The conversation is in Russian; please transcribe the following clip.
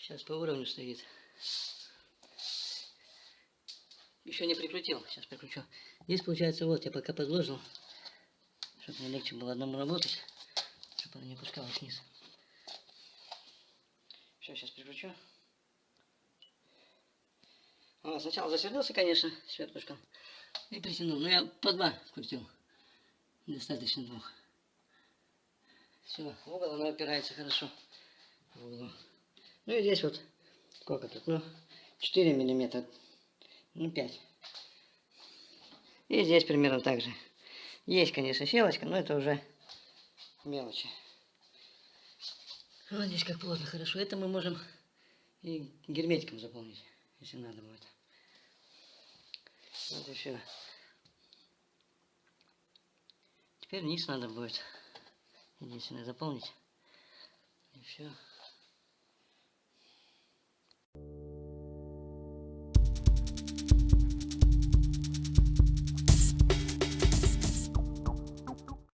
Сейчас по уровню стоит. Еще не прикрутил. Сейчас прикручу. Здесь получается, вот я пока подложил, чтобы мне легче было одному работать, чтобы она не опускалась вниз. Все, сейчас прикручу. Сначала засвердился, конечно, сверткушком. И притянул. Но я по 2 крутил. Достаточно 2. Все, в угол она опирается хорошо. В угол. Ну и здесь вот, сколько тут, ну, 4 миллиметра, ну 5. И здесь примерно так же. Есть, конечно, щелочка, но это уже мелочи. Вот здесь как плотно, хорошо. Это мы можем и герметиком заполнить, если надо будет. Вот и все. Теперь низ надо будет единственное заполнить. И все.